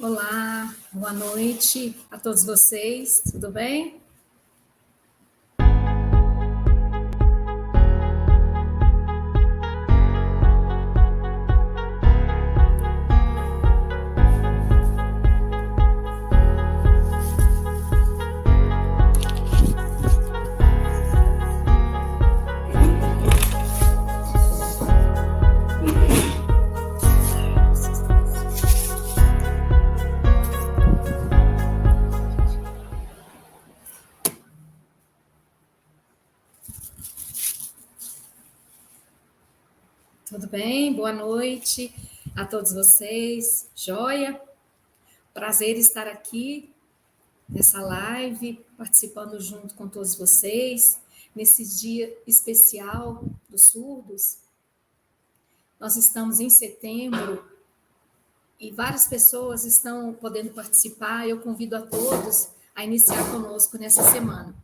Olá, boa noite a todos vocês, tudo bem? Tudo bem? Boa noite a todos vocês. Joia? Prazer estar aqui nessa live, participando junto com todos vocês, nesse dia especial dos surdos. Nós estamos em setembro e várias pessoas estão podendo participar. Eu convido a todos a iniciar conosco nessa semana.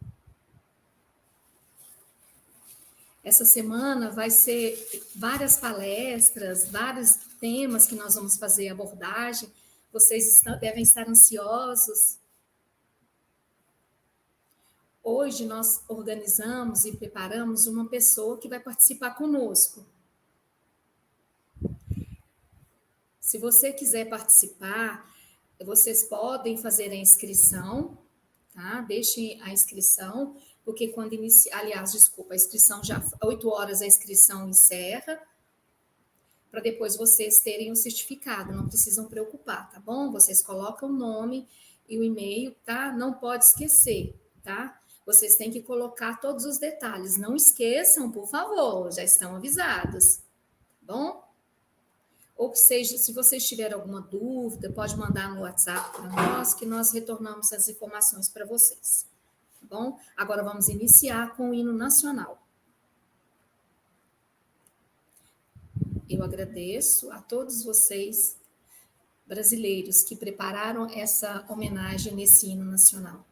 Essa semana vai ser várias palestras, vários temas que nós vamos fazer abordagem. Vocês devem estar ansiosos. Hoje nós organizamos e preparamos uma pessoa que vai participar conosco. Se você quiser participar, vocês podem fazer a inscrição, tá? Deixem a inscrição, porque quando inicia, aliás, desculpa, a inscrição já 8 horas a inscrição encerra, para depois vocês terem o certificado, não precisam preocupar, tá bom? Vocês colocam o nome e o e-mail, tá? Não pode esquecer, tá? Vocês têm que colocar todos os detalhes, não esqueçam, por favor, já estão avisados, tá bom? Ou que seja, se vocês tiverem alguma dúvida, pode mandar no WhatsApp para nós, que nós retornamos as informações para vocês, tá bom? Agora vamos iniciar com o hino nacional. Eu agradeço a todos vocês, brasileiros, que prepararam essa homenagem nesse hino nacional.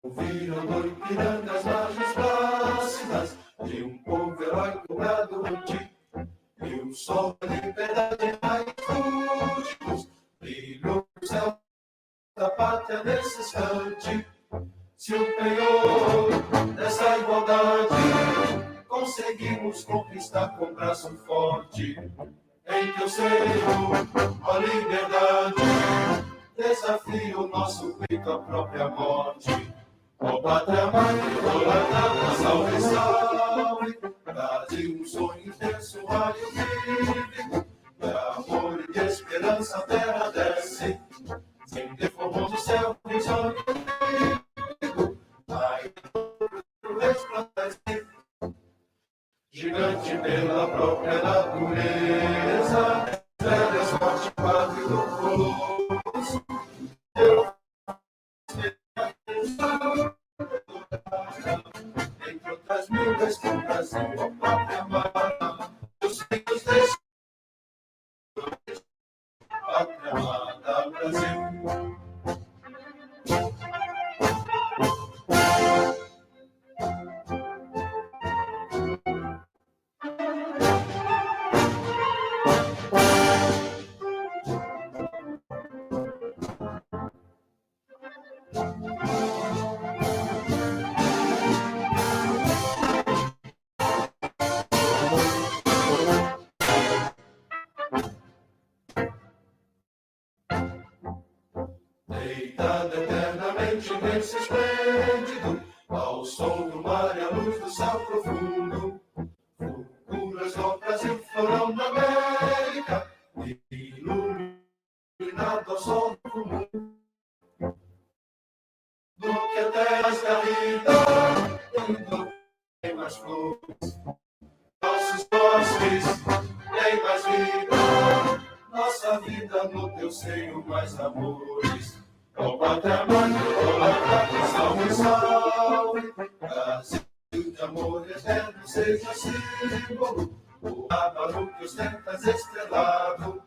Ouviram noite das margens plácidas de um povo heróico gado antigo, e o sol da liberdade da pátria nesse instante. Se o penhor dessa igualdade conseguimos conquistar com braço forte, em teu seio, ó liberdade, desafia o nosso peito à própria morte. Ó pátria mãe, idolatrada, salve, salve, Brasil, um sonho intenso, um raio vive, de amor e de esperança a terra desce, sem deformar o céu, visão inimigo, ai, resplandece, gigante pela própria natureza, velhas forte pátria do colosso, entre outras milhas que o Brasil, a pátria amada, os filhos desse pátria amada Brasil. Deitada eternamente nesse esplêndido, ao som do mar e à luz do céu profundo, fulguras do Brasil, florão da América, iluminado ao sol do mundo, do que até mais garrida, tem mais flores, nossos bosques, tem mais vida, nossa vida no teu seio, mais amores. Ó pátria mãe, idolatrada, salve, salve, Brasil de amor eterno seja símbolo, o ábaro que ostentas estrelado,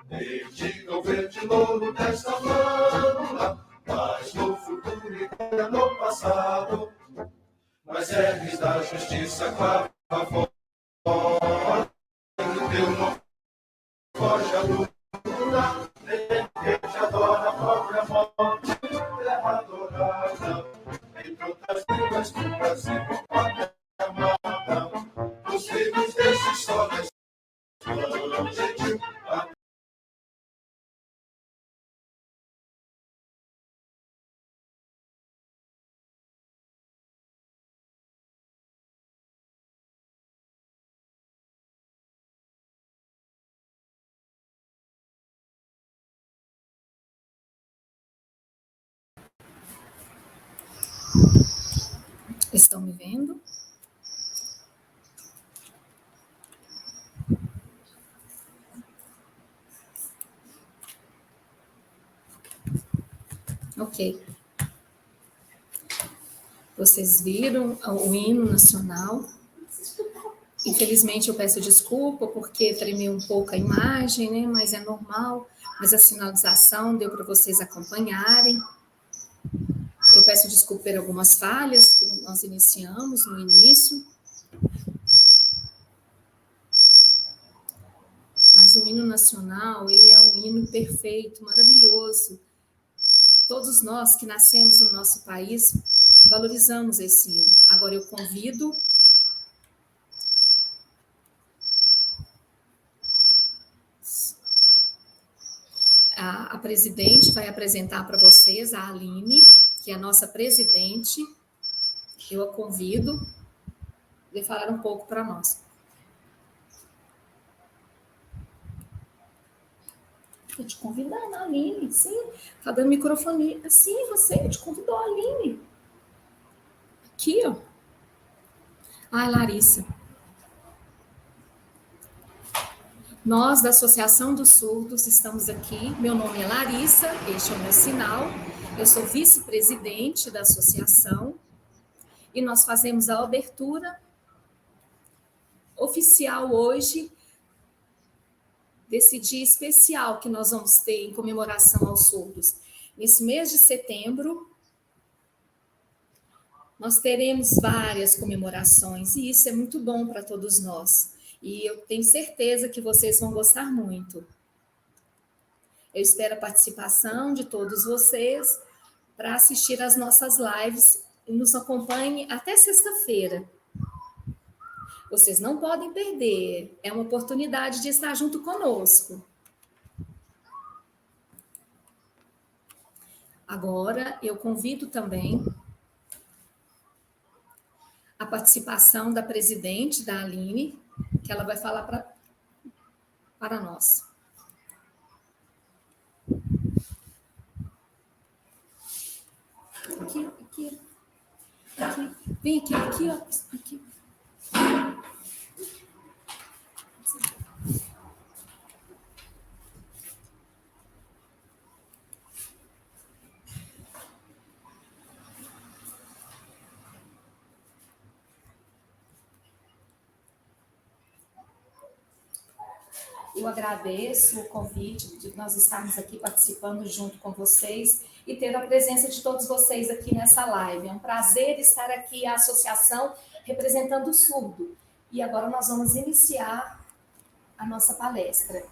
dedica o verde louro desta flâmula, mas no futuro e glória no passado, mas ergues da justiça clava fora, do teu nome foge a luta, que te adora a própria morte, terra adorada, entre outras línguas do Brasil, pátria amada, os filhos desse sol foram gentil, Estão me vendo? Ok. Vocês viram o hino nacional? Infelizmente, eu peço desculpa porque tremeu um pouco a imagem, né? Mas é normal. Mas a sinalização deu para vocês acompanharem. Eu peço desculpa por algumas falhas que nós iniciamos no início. Mas o hino nacional, ele é um hino perfeito, maravilhoso. Todos nós que nascemos no nosso país valorizamos esse hino. Agora eu convido a presidente, vai apresentar para vocês a Aline, que é a nossa presidente. Eu a convido de falar um pouco para nós. Estou te convidando, a Aline, sim. Está dando microfone. Sim, você te convidou, a Aline. Aqui, ó. Ai, Larissa. Nós, da Associação dos Surdos, estamos aqui. Meu nome é Larissa, este é o meu sinal. Eu sou vice-presidente da associação e nós fazemos a abertura oficial hoje desse dia especial que nós vamos ter em comemoração aos surdos. Nesse mês de setembro, nós teremos várias comemorações e isso é muito bom para todos nós. E eu tenho certeza que vocês vão gostar muito. Eu espero a participação de todos vocês para assistir às nossas lives e nos acompanhe até sexta-feira. Vocês não podem perder, é uma oportunidade de estar junto conosco. Agora, eu convido também a participação da presidente, da Aline, que ela vai falar para nós. Aqui, aqui, aqui. Vem aqui, aqui, ó. Aqui. Eu agradeço o convite de nós estarmos aqui participando junto com vocês e ter a presença de todos vocês aqui nessa live. É um prazer estar aqui, a associação representando o surdo. E agora nós vamos iniciar a nossa palestra.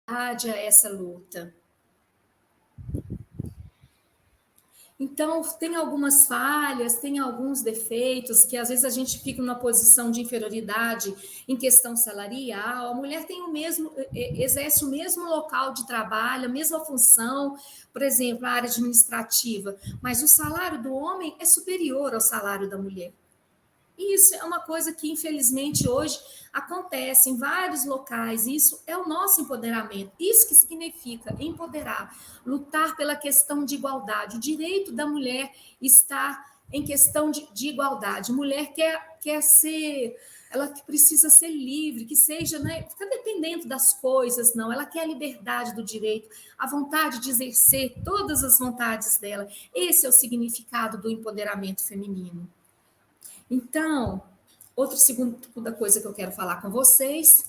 a essa luta. Então, tem algumas falhas, tem alguns defeitos, que às vezes a gente fica numa posição de inferioridade em questão salarial. A mulher tem exerce o mesmo local de trabalho, a mesma função, por exemplo, a área administrativa, mas o salário do homem é superior ao salário da mulher. E isso é uma coisa que, infelizmente, hoje acontece em vários locais. Isso é o nosso empoderamento. Isso que significa empoderar, lutar pela questão de igualdade. O direito da mulher está em questão de igualdade. Mulher quer ser, ela precisa ser livre, que seja, né, ficar dependendo das coisas, não. Ela quer a liberdade do direito, a vontade de exercer todas as vontades dela. Esse é o significado do empoderamento feminino. Então, segunda coisa que eu quero falar com vocês,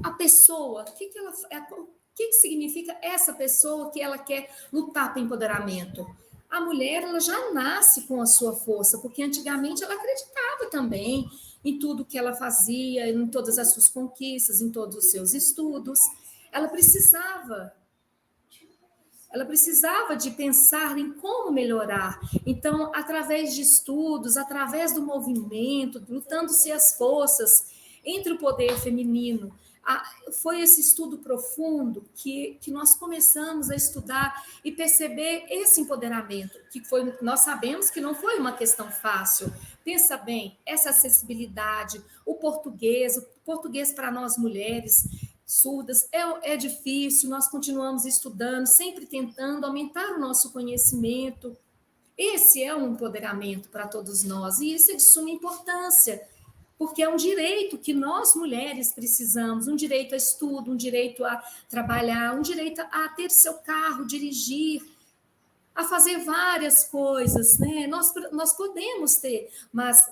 a pessoa, o que significa essa pessoa que ela quer lutar para empoderamento? A mulher, ela já nasce com a sua força, porque antigamente ela acreditava também em tudo que ela fazia, em todas as suas conquistas, em todos os seus estudos. Ela precisava de pensar em como melhorar. Então, através de estudos, através do movimento, lutando-se as forças entre o poder feminino, foi esse estudo profundo que nós começamos a estudar e perceber esse empoderamento, nós sabemos que não foi uma questão fácil. Pensa bem, essa acessibilidade, o português para nós mulheres surdas, é difícil, nós continuamos estudando, sempre tentando aumentar o nosso conhecimento. Esse é um empoderamento para todos nós, e isso é de suma importância, porque é um direito que nós, mulheres, precisamos, um direito a estudo, um direito a trabalhar, um direito a ter seu carro, dirigir, a fazer várias coisas, né? Nós podemos ter, mas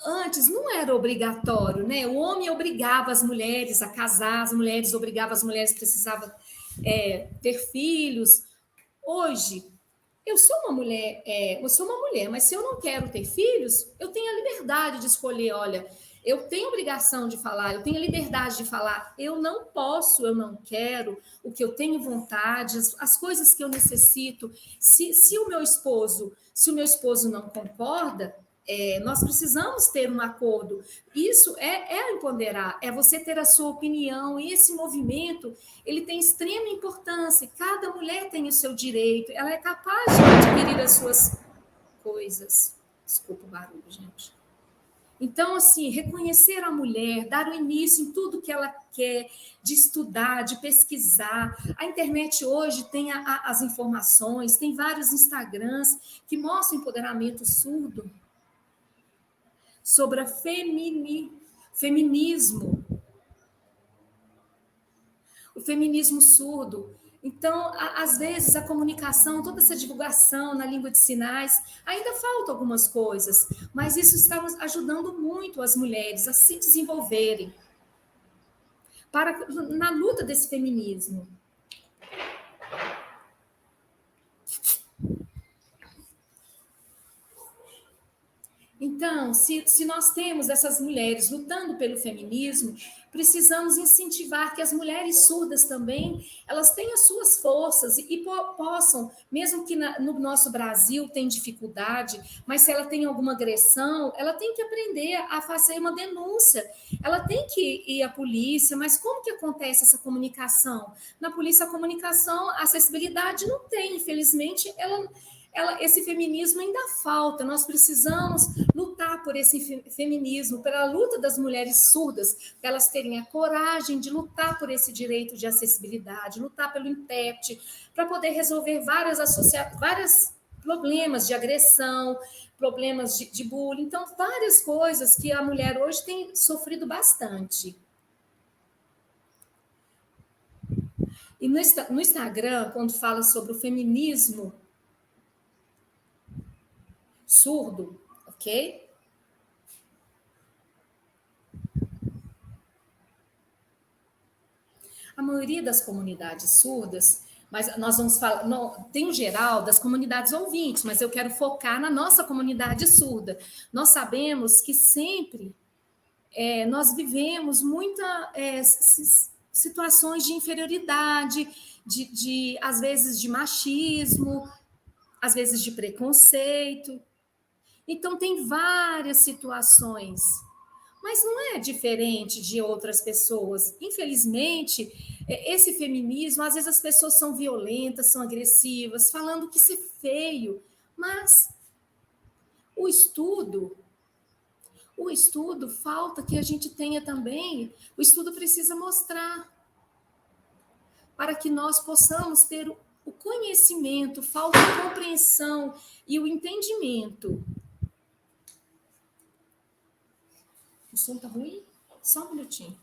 antes não era obrigatório, né? O homem obrigava as mulheres a casar, as mulheres obrigavam as mulheres que precisavam ter filhos. Hoje, eu sou uma mulher, mas se eu não quero ter filhos, eu tenho a liberdade de escolher, olha, eu tenho obrigação de falar, eu tenho a liberdade de falar, eu não posso, eu não quero, o que eu tenho vontade, as coisas que eu necessito. Se o meu esposo não concorda, nós precisamos ter um acordo. Isso é empoderar, é você ter a sua opinião, e esse movimento, ele tem extrema importância. Cada mulher tem o seu direito, ela é capaz de adquirir as suas coisas. Desculpa o barulho, gente. Então, assim, reconhecer a mulher, dar o início em tudo que ela quer, de estudar, de pesquisar. A internet hoje tem as informações, tem vários Instagrams que mostram empoderamento surdo, sobre feminismo, o feminismo surdo. Então, às vezes, a comunicação, toda essa divulgação na língua de sinais, ainda faltam algumas coisas, mas isso está ajudando muito as mulheres a se desenvolverem na luta desse feminismo. Então, se nós temos essas mulheres lutando pelo feminismo, precisamos incentivar que as mulheres surdas também, elas tenham as suas forças e possam, mesmo que no nosso Brasil tem dificuldade, mas se ela tem alguma agressão, ela tem que aprender a fazer uma denúncia, ela tem que ir à polícia, mas como que acontece essa comunicação? Na polícia, a comunicação, a acessibilidade não tem, infelizmente, esse feminismo ainda falta. Nós precisamos lutar por esse feminismo, pela luta das mulheres surdas, para elas terem a coragem de lutar por esse direito de acessibilidade, lutar pelo intérprete, para poder resolver vários problemas de agressão, problemas de bullying. Então, várias coisas que a mulher hoje tem sofrido bastante. E no Instagram, quando fala sobre o feminismo surdo, ok? A maioria das comunidades surdas, mas nós vamos falar, tem um geral das comunidades ouvintes, mas eu quero focar na nossa comunidade surda. Nós sabemos que sempre nós vivemos muitas situações de inferioridade, às vezes de machismo, às vezes de preconceito. Então, tem várias situações, mas não é diferente de outras pessoas. Infelizmente, esse feminismo, às vezes as pessoas são violentas, são agressivas, falando que isso é feio, mas o estudo falta que a gente tenha também, o estudo precisa mostrar, para que nós possamos ter o conhecimento, falta a compreensão e o entendimento. O som tá ruim? Só um minutinho.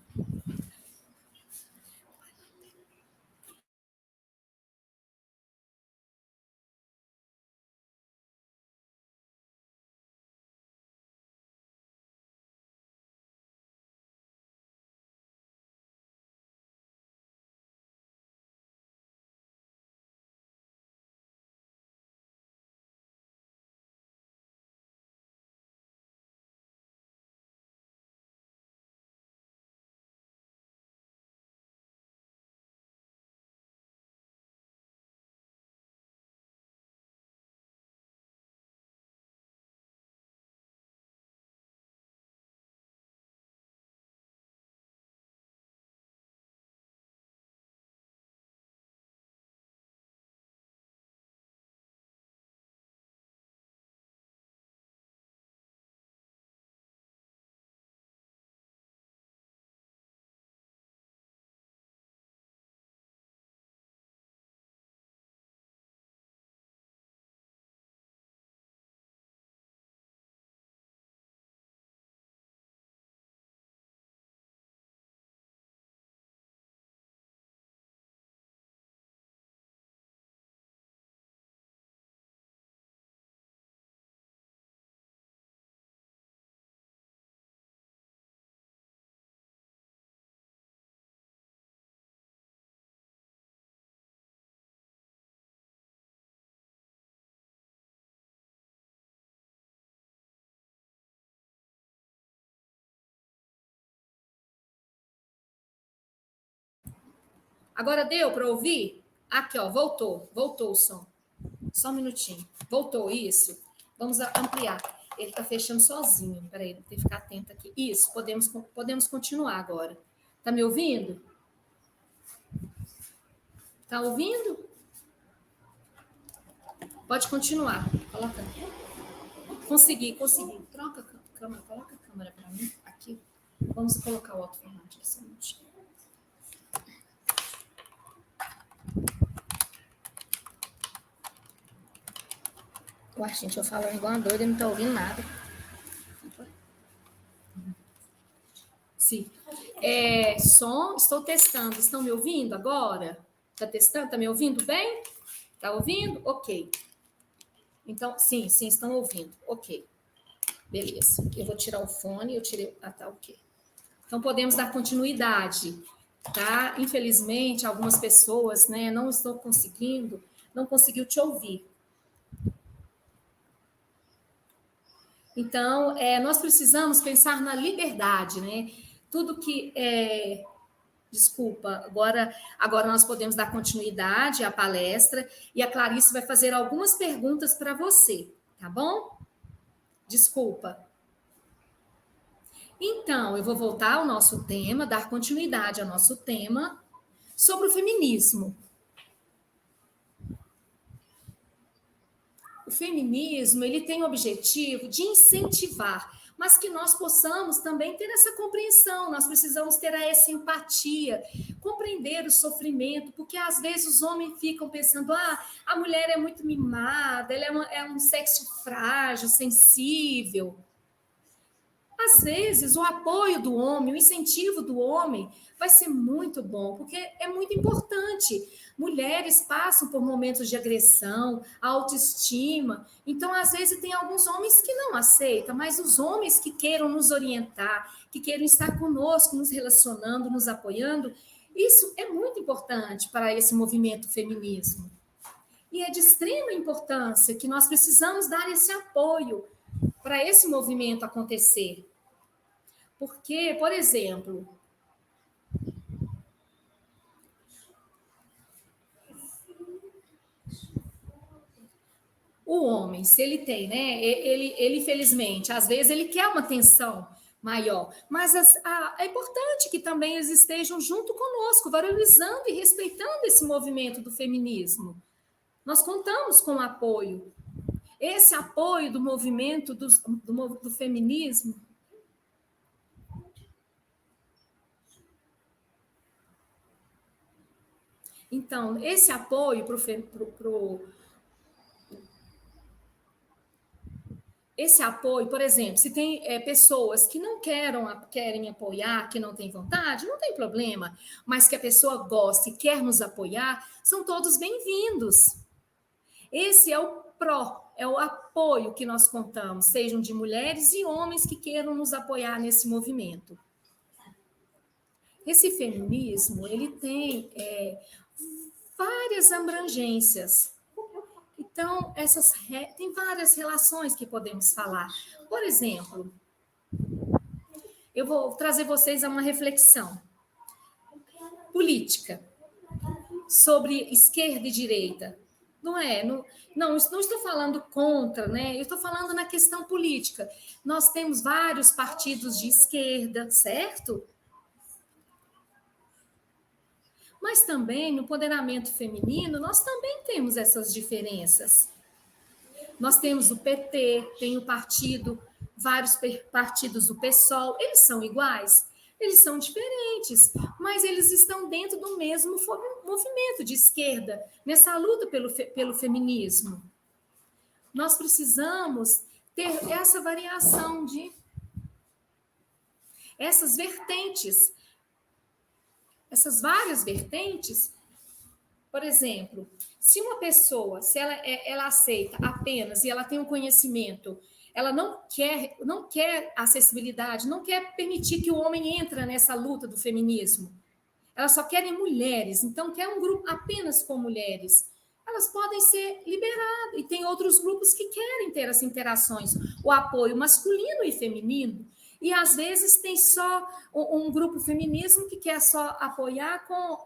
Agora deu para ouvir? Aqui, ó, voltou o som. Só um minutinho. Voltou, isso. Vamos ampliar. Ele está fechando sozinho. Peraí, vou ter que ficar atento aqui. Isso, podemos continuar agora. Tá me ouvindo? Tá ouvindo? Pode continuar. Coloca. Consegui. Troca a câmera, coloca a câmera para mim. Aqui. Vamos colocar o alto-falante aqui, só um minutinho. Ué, gente, eu falo igual uma doida, não tô ouvindo nada. Sim. Som, estou testando. Estão me ouvindo agora? Tá testando? Tá me ouvindo bem? Tá ouvindo? Ok. Então, sim, estão ouvindo. Ok. Beleza. Eu vou tirar o fone, eu tirei. Ah, tá, ok. Então, podemos dar continuidade, tá? Infelizmente, algumas pessoas, né, não conseguiu te ouvir. Então, nós precisamos pensar na liberdade, né? Tudo que Desculpa, agora nós podemos dar continuidade à palestra e a Clarice vai fazer algumas perguntas para você, tá bom? Desculpa. Então, eu vou voltar ao nosso tema, dar continuidade ao nosso tema sobre o feminismo. O feminismo, ele tem o objetivo de incentivar, mas que nós possamos também ter essa compreensão, nós precisamos ter essa empatia, compreender o sofrimento, porque às vezes os homens ficam pensando, a mulher é muito mimada, ela é um sexo frágil, sensível. Às vezes, o apoio do homem, o incentivo do homem vai ser muito bom, porque é muito importante. Mulheres passam por momentos de agressão, autoestima. Então, às vezes, tem alguns homens que não aceitam, mas os homens que queiram nos orientar, que queiram estar conosco, nos relacionando, nos apoiando, isso é muito importante para esse movimento feminismo. E é de extrema importância que nós precisamos dar esse apoio para esse movimento acontecer. Porque, por exemplo, o homem, se ele tem, né? Ele infelizmente, às vezes ele quer uma atenção maior, mas é importante que também eles estejam junto conosco, valorizando e respeitando esse movimento do feminismo. Nós contamos com o apoio. Esse apoio do movimento do feminismo. Então, esse apoio esse apoio, por exemplo, se tem pessoas que não querem apoiar, que não têm vontade, não tem problema, mas que a pessoa gosta e quer nos apoiar, são todos bem-vindos. Esse é o é o apoio que nós contamos, sejam de mulheres e homens que queiram nos apoiar nesse movimento. Esse feminismo, ele tem várias abrangências. Então, tem várias relações que podemos falar. Por exemplo, eu vou trazer vocês a uma reflexão política sobre esquerda e direita. Não estou falando contra, né? Eu estou falando na questão política. Nós temos vários partidos de esquerda, certo? Mas também no empoderamento feminino, nós também temos essas diferenças. Nós temos o PT, tem o partido, vários partidos do PSOL, eles são iguais? Eles são diferentes, mas eles estão dentro do mesmo movimento de esquerda, nessa luta pelo feminismo. Nós precisamos ter essa variação essas vertentes, essas várias vertentes. Por exemplo, se uma pessoa, se ela aceita apenas e ela tem um conhecimento, ela não quer acessibilidade, não quer permitir que o homem entre nessa luta do feminismo. Ela só quer mulheres, então quer um grupo apenas com mulheres. Elas podem ser liberadas, e tem outros grupos que querem ter as interações, o apoio masculino e feminino, e às vezes tem só um grupo feminismo que quer só apoiar com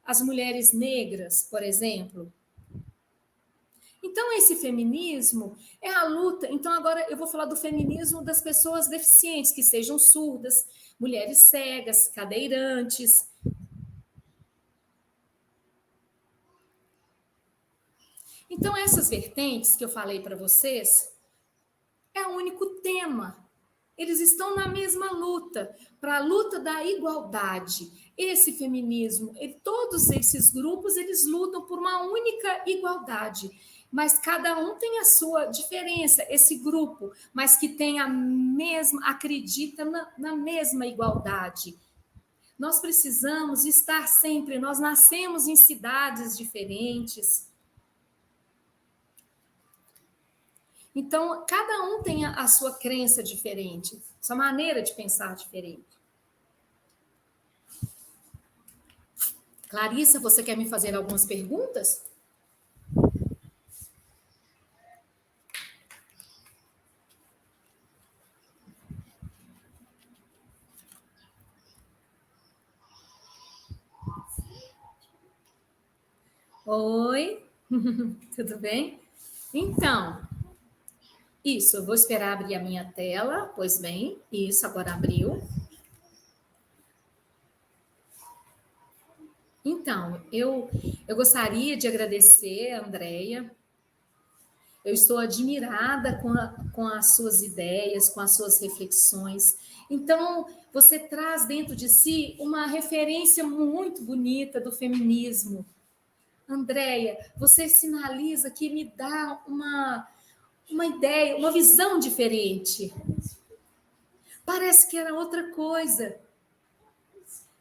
as mulheres negras, por exemplo. Então, esse feminismo é a luta. Então, agora eu vou falar do feminismo das pessoas deficientes, que sejam surdas, mulheres cegas, cadeirantes. Então, essas vertentes que eu falei para vocês é o único tema. Eles estão na mesma luta, para a luta da igualdade. Esse feminismo, todos esses grupos, eles lutam por uma única igualdade, mas cada um tem a sua diferença, esse grupo, mas que tem a mesma, acredita na mesma igualdade. Nós precisamos estar sempre, nós nascemos em cidades diferentes. Então, cada um tem a sua crença diferente, sua maneira de pensar diferente. Clarissa, você quer me fazer algumas perguntas? Oi, tudo bem? Então, isso, eu vou esperar abrir a minha tela, pois bem, isso, agora abriu. Então, eu gostaria de agradecer a Andréia. Eu estou admirada com as suas ideias, com as suas reflexões. Então, você traz dentro de si uma referência muito bonita do feminismo. Andréia, você sinaliza que me dá uma ideia, uma visão diferente. Parece que era outra coisa.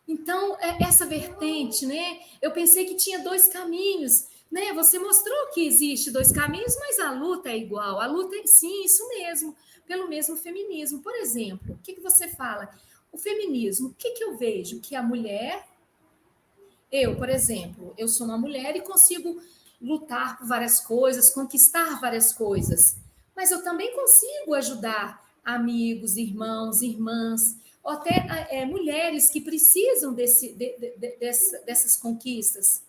Então, essa vertente, né? Eu pensei que tinha dois caminhos, né? Você mostrou que existe dois caminhos, mas a luta é igual. A luta é, sim, isso mesmo, pelo mesmo feminismo. Por exemplo, o que você fala? O feminismo, o que eu vejo? Que a mulher... Eu, por exemplo, eu sou uma mulher e consigo lutar por várias coisas, conquistar várias coisas. Mas eu também consigo ajudar amigos, irmãos, irmãs, ou até mulheres que precisam dessas conquistas.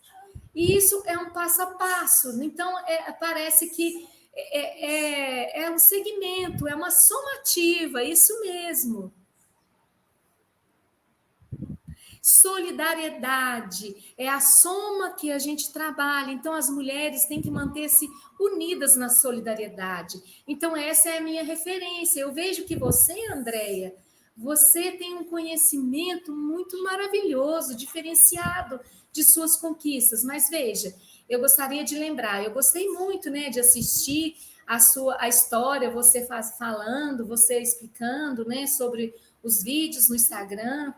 E isso é um passo a passo. Então, parece que é um segmento, é uma somativa, isso mesmo. Solidariedade é a soma que a gente trabalha. Então, as mulheres têm que manter-se unidas na solidariedade. Então, essa é a minha referência. Eu vejo que você, Andréia, você tem um conhecimento muito maravilhoso, diferenciado de suas conquistas. Mas veja, eu gostaria de lembrar, eu gostei muito, né, de assistir a história, você falando, você explicando, né, sobre os vídeos no Instagram.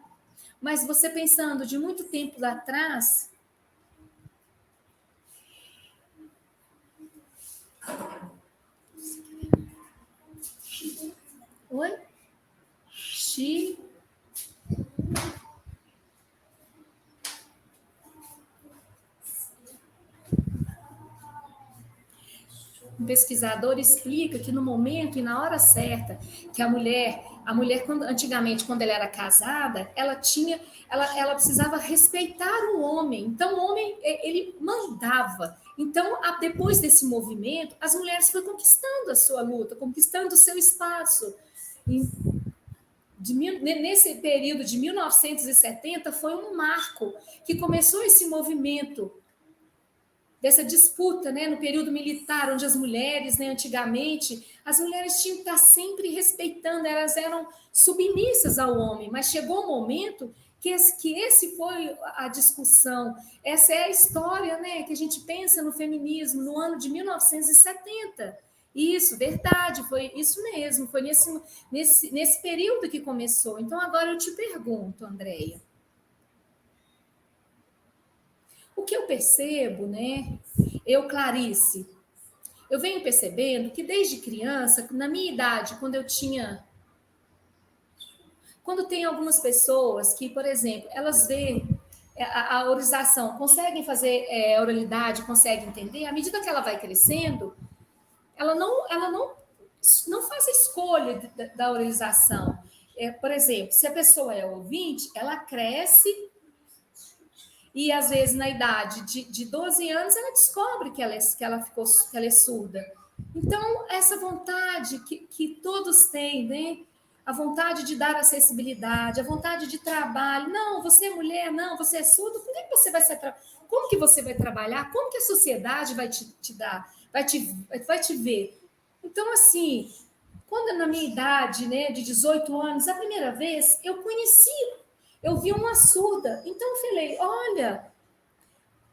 Mas você pensando de muito tempo lá atrás. Oi? Um pesquisador explica que no momento e na hora certa que a mulher antigamente, quando ela era casada, ela precisava respeitar o homem. Então, o homem, ele mandava. Então, depois desse movimento, as mulheres foram conquistando a sua luta, conquistando o seu espaço. Nesse período de 1970, foi um marco que começou esse movimento dessa disputa, né, no período militar, onde as mulheres, né, antigamente, as mulheres tinham que estar sempre respeitando, elas eram submissas ao homem, mas chegou um momento que esse foi a discussão, essa é a história, né, que a gente pensa no feminismo no ano de 1970. Isso, verdade, foi isso mesmo, foi nesse período que começou. Então, agora eu te pergunto, Andréia, o que eu percebo, né? Clarice, eu venho percebendo que desde criança, na minha idade, quando tem algumas pessoas que, por exemplo, elas veem a oralização, conseguem fazer oralidade, conseguem entender, à medida que ela vai crescendo, ela não faz a escolha da oralização. Por exemplo, se a pessoa é ouvinte, ela cresce e, às vezes, na idade de 12 anos, ela descobre que ela é surda. Então, essa vontade que todos têm, né? A vontade de dar acessibilidade, a vontade de trabalho. Não, você é mulher, não, você é surdo. Como que você vai trabalhar? Como que a sociedade vai te dar? Vai te ver? Então, assim, quando na minha idade, né, de 18 anos, a primeira vez, eu vi uma surda. Então, eu falei, olha,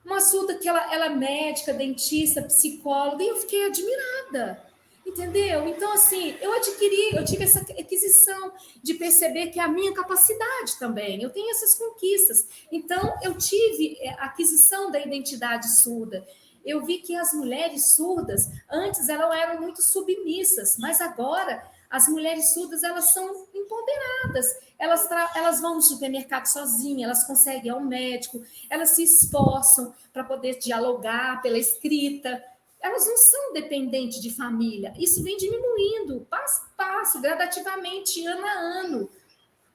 uma surda que ela é médica, dentista, psicóloga, e eu fiquei admirada, entendeu? Então, assim, eu tive essa aquisição de perceber que é a minha capacidade também, eu tenho essas conquistas. Então, eu tive a aquisição da identidade surda. Eu vi que as mulheres surdas, antes, elas eram muito submissas, mas agora as mulheres surdas, elas são empoderadas, elas vão no supermercado sozinhas, elas conseguem ir ao médico, elas se esforçam para poder dialogar pela escrita, elas não são dependentes de família. Isso vem diminuindo, passo a passo, gradativamente, ano a ano,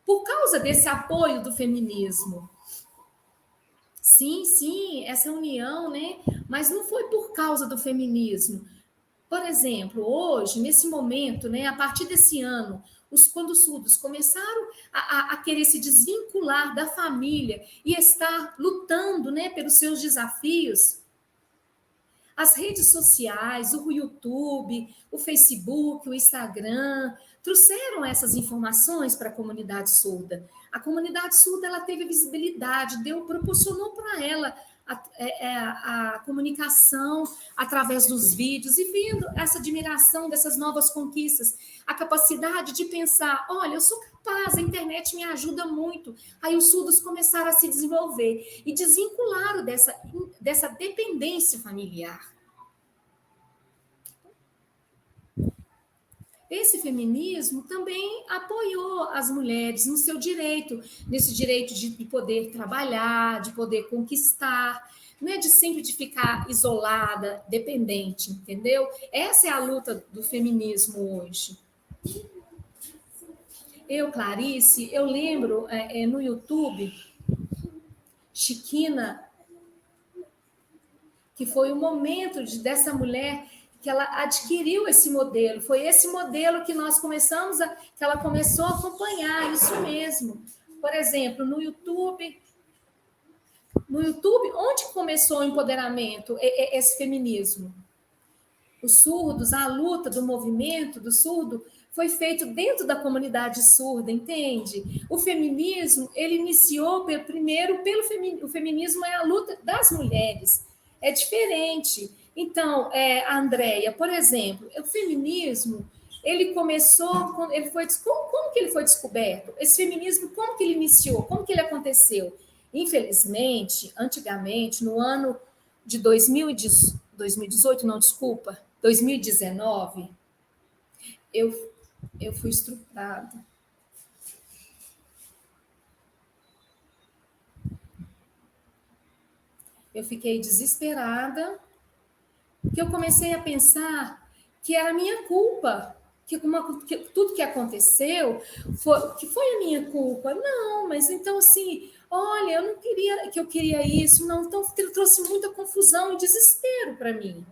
por causa desse apoio do feminismo. Sim, essa união, né? Mas não foi por causa do feminismo. Por exemplo, hoje, nesse momento, né, a partir desse ano, quando os surdos começaram a querer se desvincular da família e estar lutando, né, pelos seus desafios, as redes sociais, o YouTube, o Facebook, o Instagram, trouxeram essas informações para a comunidade surda. A comunidade surda, ela teve visibilidade, proporcionou para ela a comunicação através dos vídeos e vendo essa admiração dessas novas conquistas, a capacidade de pensar, olha, eu sou capaz, a internet me ajuda muito. Aí os surdos começaram a se desenvolver e desvincularam dessa dependência familiar. Esse feminismo também apoiou as mulheres no seu direito, nesse direito de poder trabalhar, de poder conquistar, não é de sempre de ficar isolada, dependente, entendeu? Essa é a luta do feminismo hoje. Clarice, eu lembro no YouTube, Chiquina, que foi o momento dessa mulher que ela adquiriu esse modelo. Foi esse modelo que nós que ela começou a acompanhar, isso mesmo. Por exemplo, no YouTube, onde começou o empoderamento, esse feminismo? Os surdos, a luta do movimento do surdo foi feito dentro da comunidade surda, entende? O feminismo, ele iniciou primeiro o feminismo é a luta das mulheres, é diferente. Então, a Andréia, por exemplo, o feminismo, ele começou, como que ele foi descoberto? Esse feminismo, como que ele iniciou? Como que ele aconteceu? Infelizmente, antigamente, no ano de 2018, não, desculpa, 2019, eu fui estuprada. Eu fiquei desesperada, que eu comecei a pensar que era minha culpa, que tudo que aconteceu foi a minha culpa. Não, mas então assim, olha, eu não queria que eu queria isso, não, então trouxe muita confusão e desespero para mim.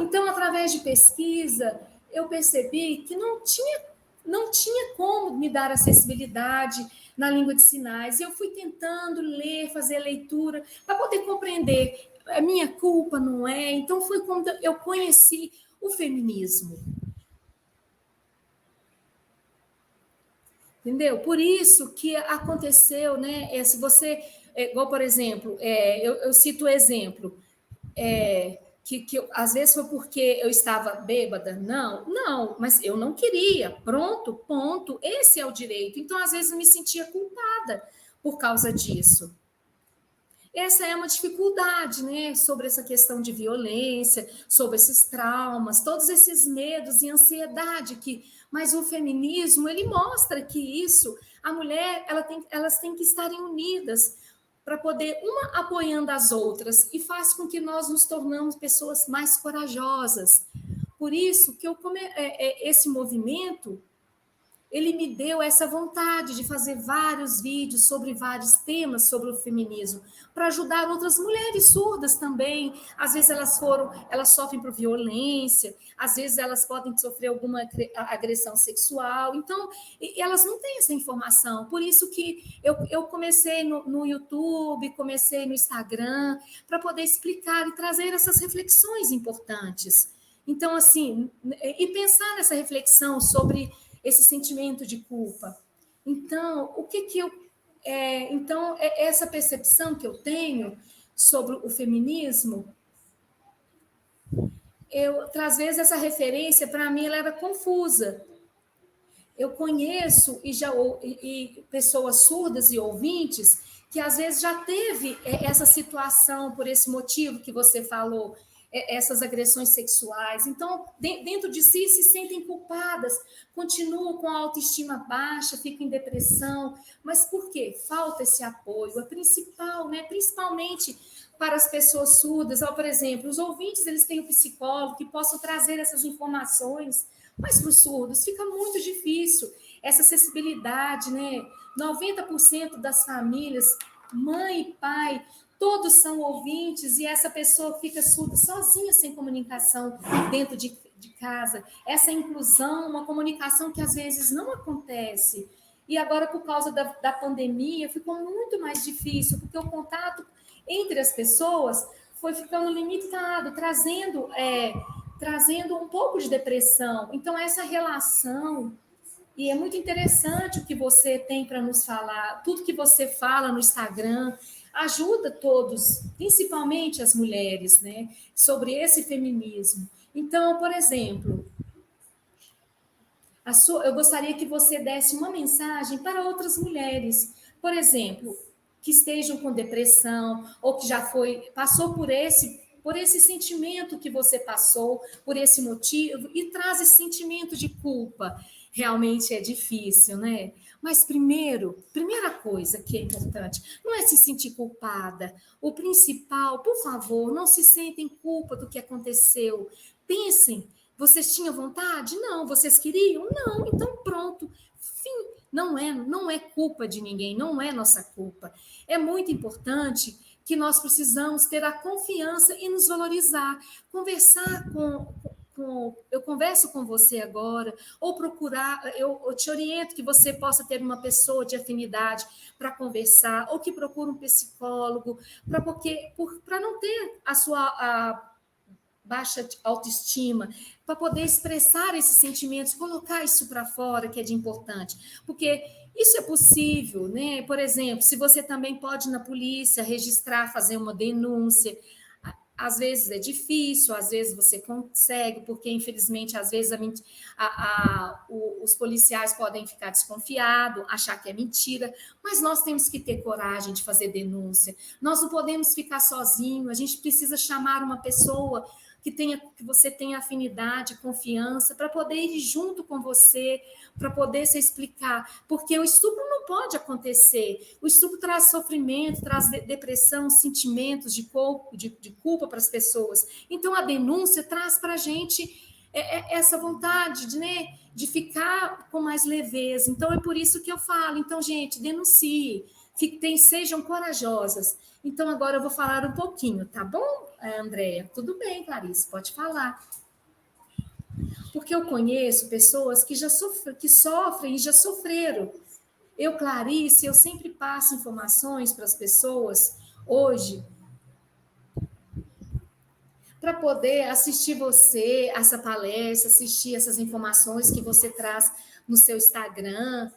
Então, através de pesquisa, eu percebi que não tinha como me dar acessibilidade na língua de sinais. Eu fui tentando ler, fazer leitura, para poder compreender. É minha culpa, não é? Então, foi quando eu conheci o feminismo. Entendeu? Por isso que aconteceu, né? Se você, igual, por exemplo, eu cito o exemplo, que às vezes foi porque eu estava bêbada. Não, mas eu não queria. Pronto, ponto. Esse é o direito. Então, às vezes, eu me sentia culpada por causa disso. Essa é uma dificuldade, né? Sobre essa questão de violência, sobre esses traumas, todos esses medos e ansiedade mas o feminismo, ele mostra que a mulher, elas têm que estarem unidas para poder, uma apoiando as outras, e faz com que nós nos tornamos pessoas mais corajosas. Por isso que esse movimento, ele me deu essa vontade de fazer vários vídeos sobre vários temas sobre o feminismo, para ajudar outras mulheres surdas também. Às vezes elas sofrem por violência, às vezes elas podem sofrer alguma agressão sexual, então elas não têm essa informação. Por isso que eu comecei no YouTube, comecei no Instagram, para poder explicar e trazer essas reflexões importantes. Então, assim, e pensar nessa reflexão sobre esse sentimento de culpa. Então, essa percepção que eu tenho sobre o feminismo, às vezes essa referência, para mim, ela era confusa. Eu conheço e pessoas surdas e ouvintes que às vezes já teve essa situação por esse motivo que você falou, essas agressões sexuais. Então, dentro de si, se sentem culpadas, continuam com a autoestima baixa, ficam em depressão. Mas por quê? Falta esse apoio. É principal, né? Principalmente para as pessoas surdas. Por exemplo, os ouvintes, eles têm um psicólogo que possa trazer essas informações, mas para os surdos fica muito difícil essa acessibilidade, né? 90% das famílias, mãe e pai, todos são ouvintes, e essa pessoa fica surda, sozinha, sem comunicação dentro de casa. Essa inclusão, uma comunicação que às vezes não acontece. E agora, por causa da pandemia, ficou muito mais difícil, porque o contato entre as pessoas foi ficando limitado, trazendo um pouco de depressão. Então, essa relação, e é muito interessante o que você tem para nos falar, tudo que você fala no Instagram, ajuda todos, principalmente as mulheres, né, sobre esse feminismo. Então, por exemplo, eu gostaria que você desse uma mensagem para outras mulheres, por exemplo, que estejam com depressão ou que passou por esse sentimento que você passou, por esse motivo, e traz esse sentimento de culpa. Realmente é difícil, né? Mas primeira coisa que é importante, não é se sentir culpada. O principal, por favor, não se sentem culpa do que aconteceu. Pensem, vocês tinham vontade? Não. Vocês queriam? Não. Então, pronto. Fim, não é culpa de ninguém, não é nossa culpa. É muito importante que nós precisamos ter a confiança e nos valorizar, conversar eu converso com você agora, ou procurar, eu te oriento que você possa ter uma pessoa de afinidade para conversar, ou que procure um psicólogo, para não ter a baixa autoestima, para poder expressar esses sentimentos, colocar isso para fora, que é de importante, porque isso é possível, né? Por exemplo, se você também pode ir na polícia registrar, fazer uma denúncia, às vezes é difícil, às vezes você consegue, porque infelizmente às vezes os policiais podem ficar desconfiados, achar que é mentira, mas nós temos que ter coragem de fazer denúncia. Nós não podemos ficar sozinhos, a gente precisa chamar uma pessoa que você tenha afinidade, confiança, para poder ir junto com você, para poder se explicar, porque o estupro não pode acontecer. O estupro traz sofrimento, traz depressão, sentimentos de culpa para as pessoas. Então, a denúncia traz para a gente essa vontade de ficar com mais leveza. Então, é por isso que eu falo. Então, gente, denuncie, sejam corajosas. Então, agora eu vou falar um pouquinho, tá bom, Andréia? Tudo bem, Clarice, pode falar. Porque eu conheço pessoas que sofrem e já sofreram. Eu, Clarice, eu sempre passo informações para as pessoas hoje para poder assistir você, essa palestra, assistir essas informações que você traz no seu Instagram,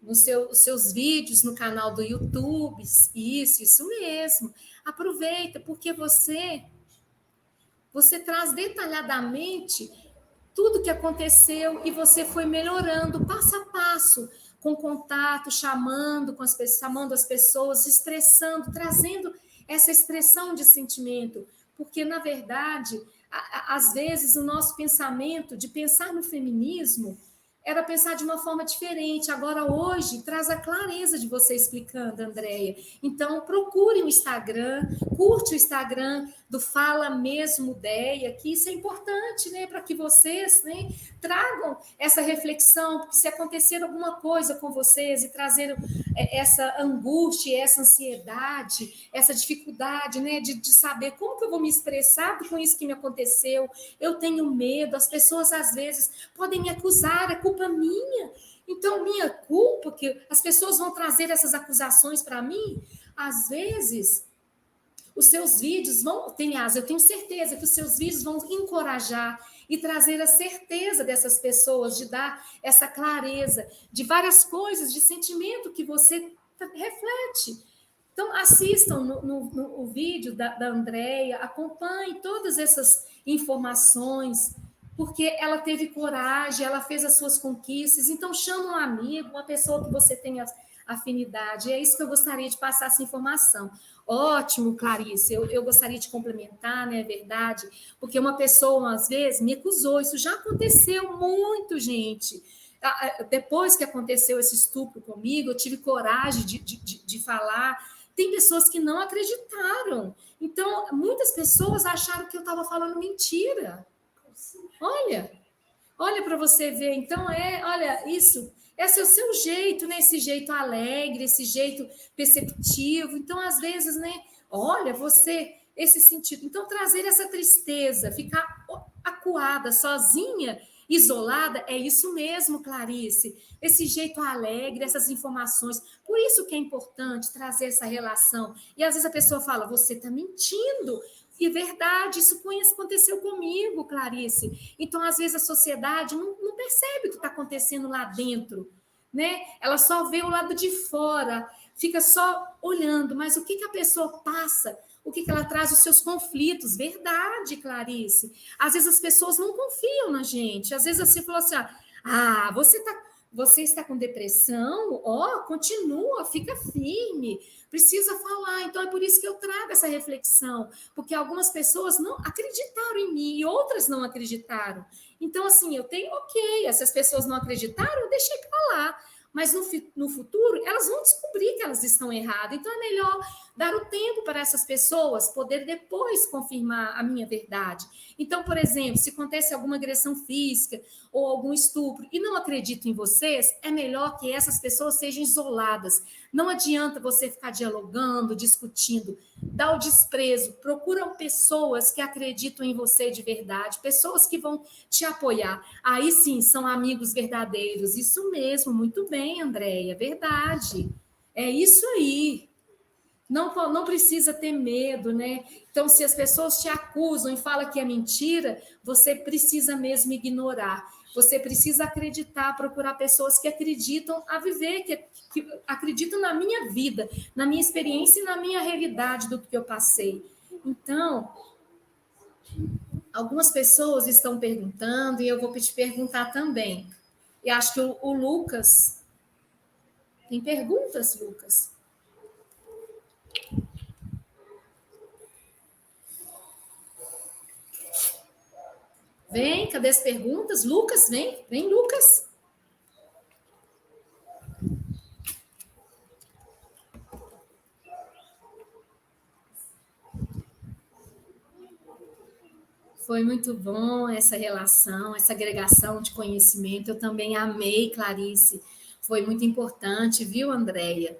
nos seus vídeos no canal do YouTube. Isso mesmo. Aproveita, porque você traz detalhadamente tudo que aconteceu e você foi melhorando passo a passo, com contato, chamando as pessoas, expressando, trazendo essa expressão de sentimento, porque, na verdade, às vezes o nosso pensamento de pensar no feminismo era pensar de uma forma diferente. Agora, hoje, traz a clareza de você explicando, Andréia. Então, procure o Instagram, curte o Instagram do Fala Mesmo Deia, que isso é importante, né, para que vocês, né, tragam essa reflexão, porque se acontecer alguma coisa com vocês e trazer essa angústia, essa ansiedade, essa dificuldade, né, de saber como que eu vou me expressar com isso que me aconteceu, eu tenho medo, as pessoas às vezes podem me acusar, é culpa minha. Então, minha culpa, que as pessoas vão trazer essas acusações para mim, às vezes os seus vídeos eu tenho certeza que os seus vídeos vão encorajar e trazer a certeza dessas pessoas, de dar essa clareza de várias coisas, de sentimento que você reflete. Então, assistam no vídeo da Andréia, acompanhem todas essas informações, porque ela teve coragem, ela fez as suas conquistas. Então, chama um amigo, uma pessoa que você tenha afinidade. É isso que eu gostaria de passar essa informação. Ótimo, Clarice, eu gostaria de complementar, né, é verdade, porque uma pessoa, às vezes, me acusou, isso já aconteceu muito, gente. Depois que aconteceu esse estupro comigo, eu tive coragem de falar. Tem pessoas que não acreditaram. Então, muitas pessoas acharam que eu estava falando mentira. Olha para você ver. Então, olha, esse é o seu jeito, né? Esse jeito alegre, esse jeito perceptivo. Então, às vezes, né? Olha, esse sentido. Então, trazer essa tristeza, ficar acuada, sozinha, isolada, é isso mesmo, Clarice. Esse jeito alegre, essas informações. Por isso que é importante trazer essa relação. E às vezes a pessoa fala, você está mentindo. E é verdade, isso aconteceu comigo, Clarice. Então, às vezes, a sociedade não percebe o que está acontecendo lá dentro, né? Ela só vê o lado de fora, fica só olhando, mas o que a pessoa passa, o que ela traz, os seus conflitos. Verdade, Clarice. Às vezes as pessoas não confiam na gente. Às vezes você falou assim, você está com depressão? Continua, fica firme, precisa falar. Então, é por isso que eu trago essa reflexão, porque algumas pessoas não acreditaram em mim e outras não acreditaram. Então, assim, essas pessoas não acreditaram, eu deixei para lá. mas no futuro elas vão descobrir que elas estão erradas. Então é melhor dar o tempo para essas pessoas poder depois confirmar a minha verdade. Então, por exemplo, se acontece alguma agressão física ou algum estupro e não acredito em vocês, é melhor que essas pessoas sejam isoladas. Não adianta você ficar dialogando, discutindo, dá o desprezo, procura pessoas que acreditam em você de verdade, pessoas que vão te apoiar. Aí sim, são amigos verdadeiros. Isso mesmo, muito bem, Andréia, verdade. É isso aí. Não precisa ter medo, né? Então, se as pessoas te acusam e falam que é mentira, você precisa mesmo ignorar. Você precisa acreditar, procurar pessoas que acreditam a viver, que acreditam na minha vida, na minha experiência e na minha realidade do que eu passei. Então, algumas pessoas estão perguntando e eu vou te perguntar também. E acho que o Lucas... Tem perguntas, Lucas? Vem, cadê as perguntas? Lucas, vem, Lucas. Foi muito bom essa relação, essa agregação de conhecimento. Eu também amei, Clarice. Foi muito importante, viu, Andréia?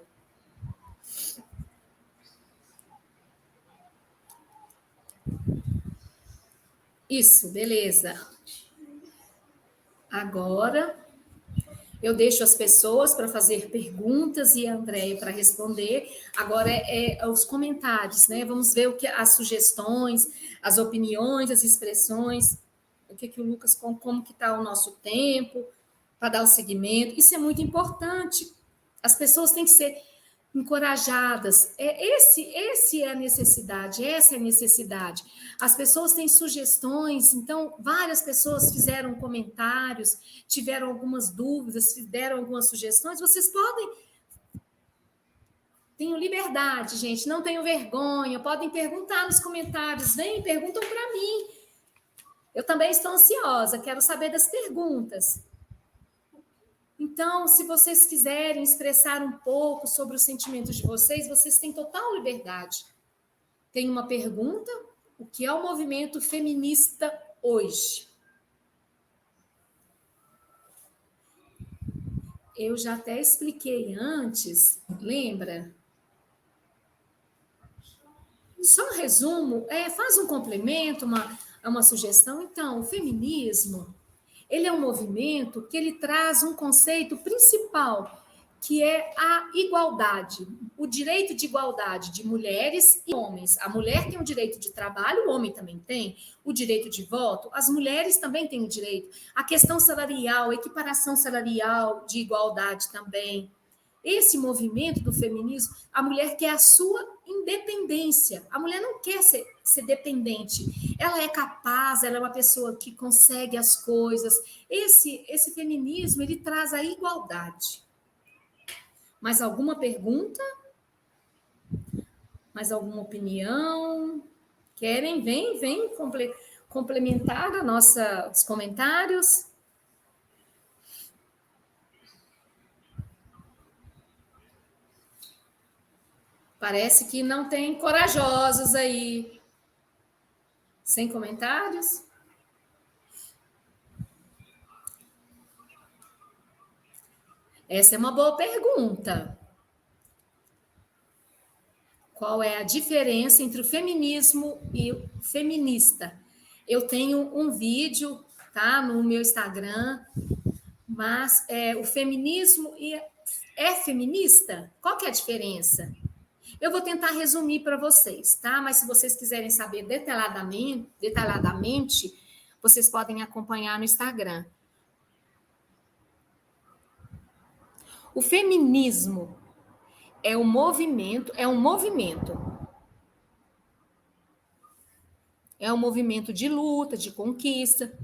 Isso, beleza. Agora eu deixo as pessoas para fazer perguntas e a Andréia para responder. Agora os comentários, né? Vamos ver as sugestões, as opiniões, as expressões, o que o Lucas, como que está o nosso tempo, para dar o seguimento. Isso é muito importante. As pessoas têm que ser encorajadas. Esse é a necessidade, essa é a necessidade. As pessoas têm sugestões, então várias pessoas fizeram comentários, tiveram algumas dúvidas, deram algumas sugestões. Vocês podem, tenham liberdade, gente, não tenham vergonha, podem perguntar nos comentários, vem, perguntam para mim. Eu também estou ansiosa, quero saber das perguntas. Então, se vocês quiserem expressar um pouco sobre os sentimentos de vocês, vocês têm total liberdade. Tem uma pergunta: o que é o movimento feminista hoje? Eu já até expliquei antes, lembra? Só um resumo, faz um complemento, uma sugestão. Então, o feminismo, ele é um movimento que ele traz um conceito principal, que é a igualdade, o direito de igualdade de mulheres e homens. A mulher tem o direito de trabalho, o homem também tem, o direito de voto, as mulheres também têm o direito. A questão salarial, a equiparação salarial de igualdade também. Esse movimento do feminismo, a mulher quer a sua independência. A mulher não quer ser dependente. Ela é capaz, ela é uma pessoa que consegue as coisas. Esse feminismo, ele traz a igualdade. Mais alguma pergunta? Mais alguma opinião? Querem? Vem complementar os comentários. Parece que não tem corajosos aí. Sem comentários? Essa é uma boa pergunta. Qual é a diferença entre o feminismo e o feminista? Eu tenho um vídeo, tá, no meu Instagram, mas o feminismo é feminista? Qual que é a diferença? Eu vou tentar resumir para vocês, tá? Mas se vocês quiserem saber detalhadamente, vocês podem acompanhar no Instagram. O feminismo é um movimento. É um movimento de luta, de conquista.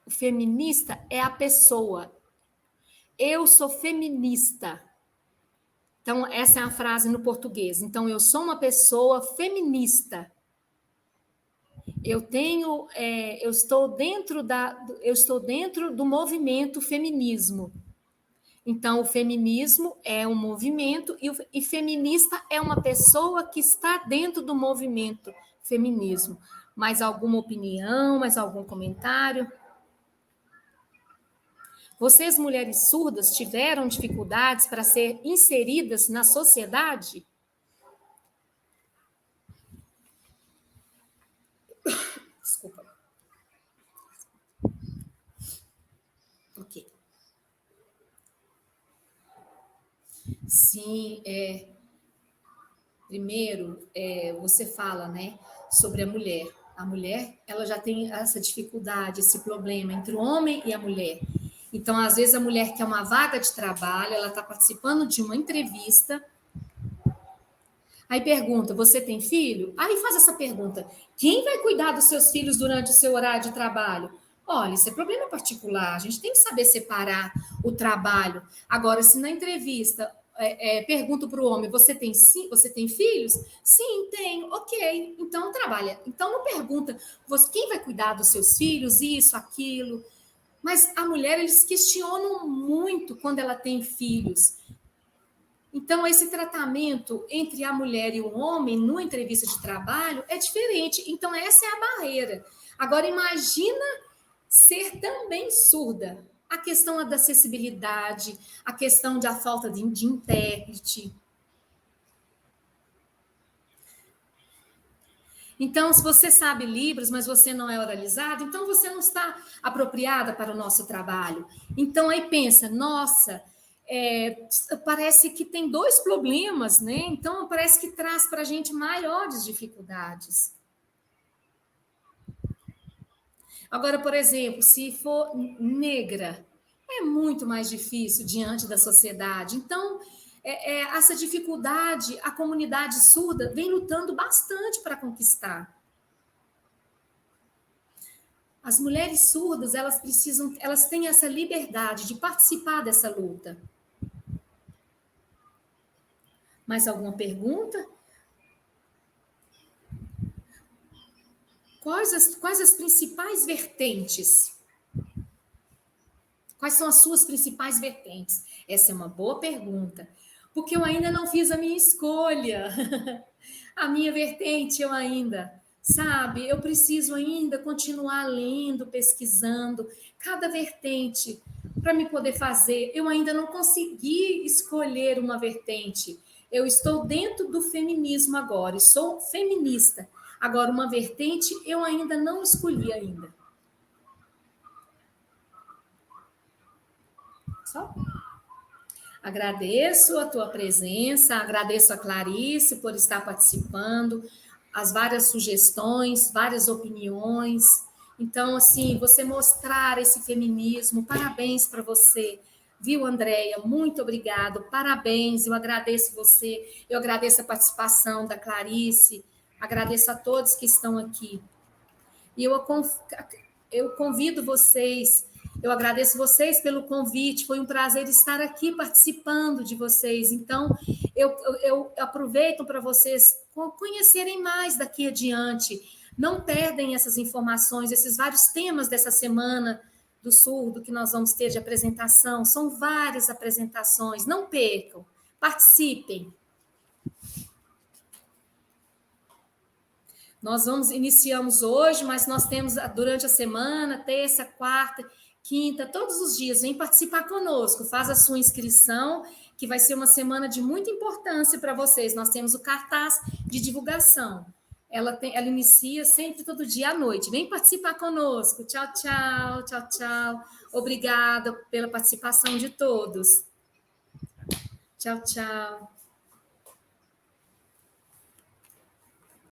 O feminista é a pessoa. Eu sou feminista. Então, essa é a frase no português. Então, eu sou uma pessoa feminista. eu estou dentro do movimento feminismo. Então, o feminismo é um movimento e feminista é uma pessoa que está dentro do movimento feminismo. Mais alguma opinião, mais algum comentário? Vocês, mulheres surdas, tiveram dificuldades para ser inseridas na sociedade? Desculpa. Ok. Sim, primeiro, você fala, né, sobre a mulher. A mulher, ela já tem essa dificuldade, esse problema entre o homem e a mulher. Então, às vezes, a mulher quer uma vaga de trabalho, ela está participando de uma entrevista, aí pergunta, você tem filho? Aí faz essa pergunta, quem vai cuidar dos seus filhos durante o seu horário de trabalho? Olha, isso é problema particular, a gente tem que saber separar o trabalho. Agora, se na entrevista pergunto para o homem, você tem filhos? Sim, tenho, ok, então trabalha. Então não pergunta, quem vai cuidar dos seus filhos, isso, aquilo. Mas a mulher, eles questionam muito quando ela tem filhos. Então, esse tratamento entre a mulher e o homem numa entrevista de trabalho é diferente. Então, essa é a barreira. Agora, imagina ser também surda. A questão da acessibilidade, a questão da falta de intérprete. Então, se você sabe Libras, mas você não é oralizado, então você não está apropriada para o nosso trabalho. Então, aí pensa, nossa, parece que tem dois problemas, né? Então, parece que traz para a gente maiores dificuldades. Agora, por exemplo, se for negra, é muito mais difícil diante da sociedade. Então, essa dificuldade, a comunidade surda vem lutando bastante para conquistar. As mulheres surdas, elas têm essa liberdade de participar dessa luta. Mais alguma pergunta? Quais as principais vertentes? Quais são as suas principais vertentes? Essa é uma boa pergunta, porque eu ainda não fiz a minha escolha. A minha vertente eu ainda, sabe? Eu preciso ainda continuar lendo, pesquisando cada vertente para me poder fazer. Eu ainda não consegui escolher uma vertente. Eu estou dentro do feminismo agora, e sou feminista. Agora, uma vertente eu ainda não escolhi ainda. Só? Agradeço a tua presença, agradeço a Clarice por estar participando, as várias sugestões, várias opiniões. Então, assim, você mostrar esse feminismo, parabéns para você, viu, Andréia? Muito obrigado, parabéns, eu agradeço você, eu agradeço a participação da Clarice, agradeço a todos que estão aqui. E eu convido vocês, eu agradeço vocês pelo convite, foi um prazer estar aqui participando de vocês. Então, eu aproveito para vocês conhecerem mais daqui adiante. Não perdem essas informações, esses vários temas dessa semana do surdo que nós vamos ter de apresentação. São várias apresentações, não percam, participem. Nós iniciamos hoje, mas nós temos durante a semana, terça, quarta, quinta, todos os dias. Vem participar conosco, faz a sua inscrição, que vai ser uma semana de muita importância para vocês. Nós temos o cartaz de divulgação. Ela inicia sempre todo dia à noite. Vem participar conosco. Tchau, tchau, tchau, tchau. Obrigada pela participação de todos. Tchau, tchau.